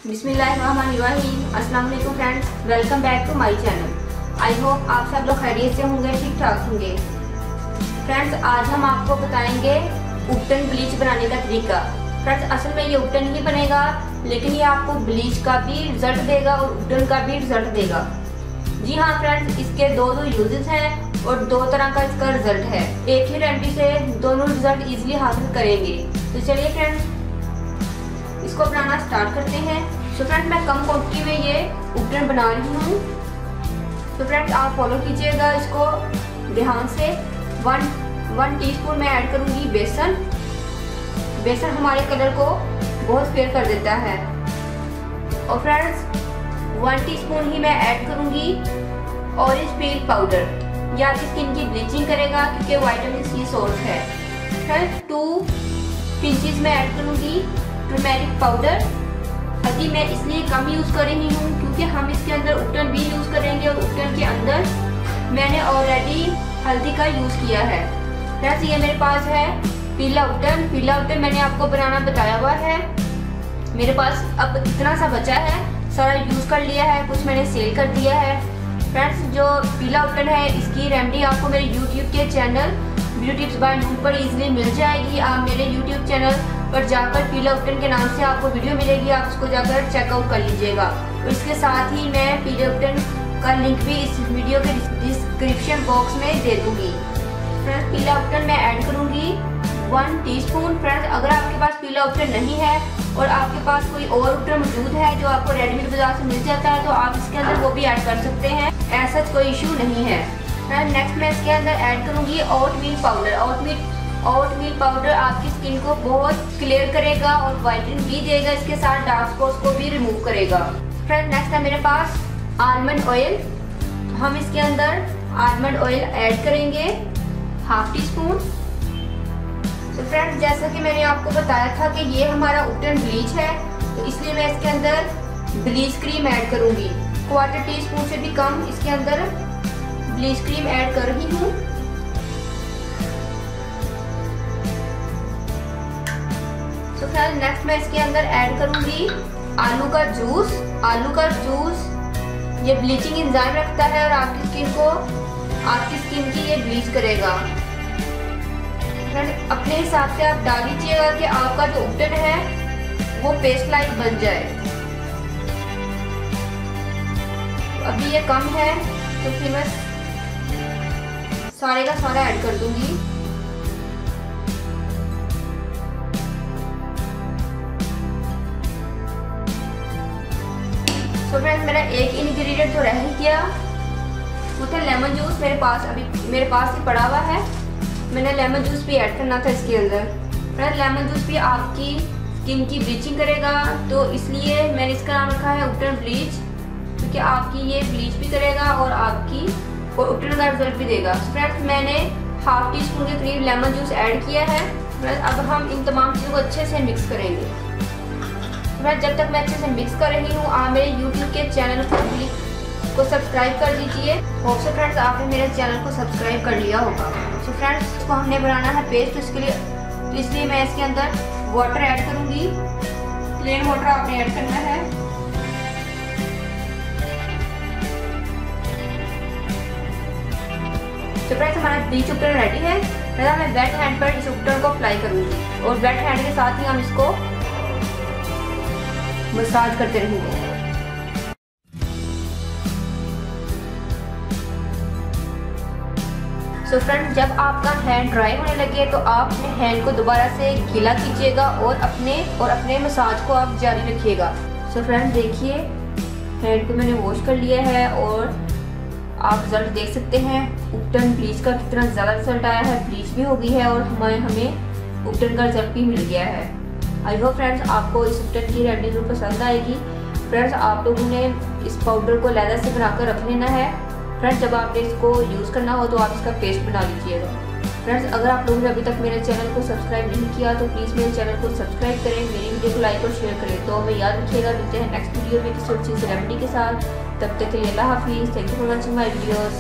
बिस्मिल्लाहिर्रहमानिर्रहीम। अस्सलाम वालेकुम friends, welcome back to my channel. I hope आप सब लोग खैरियत से होंगे, ठीक ठाक होंगे। फ्रेंड्स, आज हम आपको बताएंगे उपटन ब्लीच बनाने का तरीका। फ्रेंड्स, असल में ये उपटन ही बनेगा, लेकिन ये आपको ब्लीच का भी रिजल्ट देगा और उपटन का भी रिजल्ट देगा। जी हाँ फ्रेंड्स, इसके दो यूजेस हैं और दो तरह का इसका रिजल्ट है। एक ही रेमेडी से दोनों रिजल्ट इजीली हासिल करेंगे। तो चलिए फ्रेंड्स, इसको बनाना स्टार्ट करते हैं। तो फ्रेंड्स, मैं कम क्वांटिटी में ये उपटन बना रही हूँ। तो फ्रेंड्स, आप फॉलो कीजिएगा इसको ध्यान से। वन टीस्पून मैं ऐड करूँगी बेसन। बेसन हमारे कलर को बहुत फेयर कर देता है। और फ्रेंड्स, 1 टीस्पून ही मैं ऐड करूँगी ऑरेंज पील पाउडर। यह आपकी स्किन की ब्लीचिंग करेगा क्योंकि विटामिन सी सोर्स है। फ्रेंड्स, 2 पिंचेस मैं ऐड करूँगी टर्मेरिक पाउडर। हल्दी मैं इसलिए कम यूज़ कर रही हूँ क्योंकि हम इसके अंदर उपटन भी यूज़ करेंगे और उपटन के अंदर मैंने ऑलरेडी हल्दी का यूज़ किया है। फ्रेंड्स, ये मेरे पास है पीला उपटन। पीला उपटन मैंने आपको बनाना बताया हुआ है। मेरे पास अब इतना सा बचा है, सारा यूज़ कर लिया है, कुछ मैंने सेल कर दिया है। फ्रेंड्स, जो पीला उपटन है इसकी रेमेडी आपको मेरे यूट्यूब के चैनल ब्यूटी टिप्स बाय नूर पर इजीली मिल जाएगी। आप मेरे यूट्यूब चैनल पर जाकर पीला उपटन के नाम से आपको वीडियो मिलेगी, आप उसको जाकर चेकआउट कर लीजिएगा। और इसके साथ ही मैं पीला उपटन का लिंक भी इस वीडियो के डिस्क्रिप्शन बॉक्स में दे दूंगी। फ्रेंड्स, पीला उपटन मैं ऐड करूंगी 1 टीस्पून। फ्रेंड्स, अगर आपके पास पीला उपटन नहीं है और आपके पास कोई और उपटन मौजूद है जो आपको रेडीमेड बाजार से मिल जाता है, तो आप इसके अंदर वो भी ऐड कर सकते हैं, ऐसा कोई इशू नहीं है। फ्रेंड्स, नेक्स्ट मैं इसके अंदर ऐड करूंगी ओटमील पाउडर। ओटमील पाउडर आपकी स्किन को बहुत क्लियर करेगा और वाइटनिंग भी देगा, इसके साथ डार्क स्पॉट्स को भी रिमूव करेगा। फ्रेंड्स, नेक्स्ट है मेरे पास आलमंड ऑयल। हम इसके अंदर आलमंड ऑयल ऐड करेंगे 1/2 टीस्पून। तो फ्रेंड्स, जैसा कि मैंने आपको बताया था कि ये हमारा उपटन ब्लीच है, तो इसलिए मैं इसके अंदर ब्लीच क्रीम ऐड करूंगी। 1/4 टीस्पून से भी कम इसके अंदर ब्लीच क्रीम ऐड कर रही हूँ। तो फ्रेंड्स, नेक्स्ट मैं इसके अंदर ऐड करूंगी आलू का जूस। आलू का जूस ये ब्लीचिंग एंजाइम रखता है और आपकी स्किन की ये ब्लीच करेगा। फ्रेंड्स, अपने हिसाब से आप डाल लीजिएगा कि आपका जो उपटन है वो पेस्ट लाइक बन जाए। अभी ये कम है तो फिर मैं सारे का सारा ऐड कर दूंगी। तो फ्रेंड्स, मेरा एक इंग्रेडिएंट तो रह ही गया, वो था लेमन जूस। मेरे पास ही पड़ा हुआ है। मैंने लेमन जूस भी ऐड करना था इसके अंदर। फ्रेंड्स, लेमन जूस भी आपकी स्किन की ब्लीचिंग करेगा, तो इसलिए मैंने इसका नाम रखा है उपटन ब्लीच, क्योंकि आपकी ये ब्लीच भी करेगा और उपटन का रिजल्ट भी देगा। फ्रेंड्स, मैंने 1/2 टीस्पून के करीब लेमन जूस ऐड किया है। फ्रेंड्स, अब हम इन तमाम चीज़ों को अच्छे से मिक्स करेंगे। फ्रेंड्स, जब तक मैं अच्छे से मिक्स कर रही हूँ, आप मेरे यूट्यूब के चैनल को सब्सक्राइब कर दीजिए। होप सो फ्रेंड्स, आपने मेरे चैनल को सब्सक्राइब कर लिया होगा। तो फ्रेंड्स, इसको हमने बनाना है पेस्ट। तो इसलिए मैं इसके अंदर वाटर ऐड करूँगी। प्लेन वाटर आपने ऐड करना है। तो फ्रेंड्स, हमारा ब्लीच उपटन रेडी है। पहले मैं वेट हैंड पर इस उपटन को अप्लाई करूँगी और वेट हैंड के साथ ही हम इसको मसाज करते रहेंगे। सो फ्रेंड्स, जब आपका हैंड ड्राई होने लगे तो आप अपने हैंड को दोबारा से गीला कीजिएगा और अपने मसाज को आप जारी रखिएगा। सो फ्रेंड्स, देखिए हैंड को मैंने वॉश कर लिया है और आप रिजल्ट देख सकते हैं। उपटन ब्लीच का कितना ज़्यादा रिजल्ट आया है, ब्लीच भी हो गई है और हमें उपटन का रिजल्ट भी मिल गया है। आई होप फ्रेंड्स, आपको इस उपटन की रेमेडी जरूर पसंद आएगी। फ्रेंड्स, आप लोगों ने इस पाउडर को लेदर से बनाकर रख लेना है। फ्रेंड्स, जब आपने इसको यूज़ करना हो तो आप इसका पेस्ट बना लीजिएगा। फ्रेंड्स, अगर आप लोगों ने अभी तक मेरे चैनल को सब्सक्राइब नहीं किया तो प्लीज़ मेरे चैनल को सब्सक्राइब करें, मेरी वीडियो को लाइक और शेयर करें। तो हमें याद रखिएगा, मिलते हैं नेक्स्ट वीडियो में किसी अच्छी सी रेमेडी के साथ। तब तक के लिए अल्लाह हाफिज़। Thank you for watching my videos.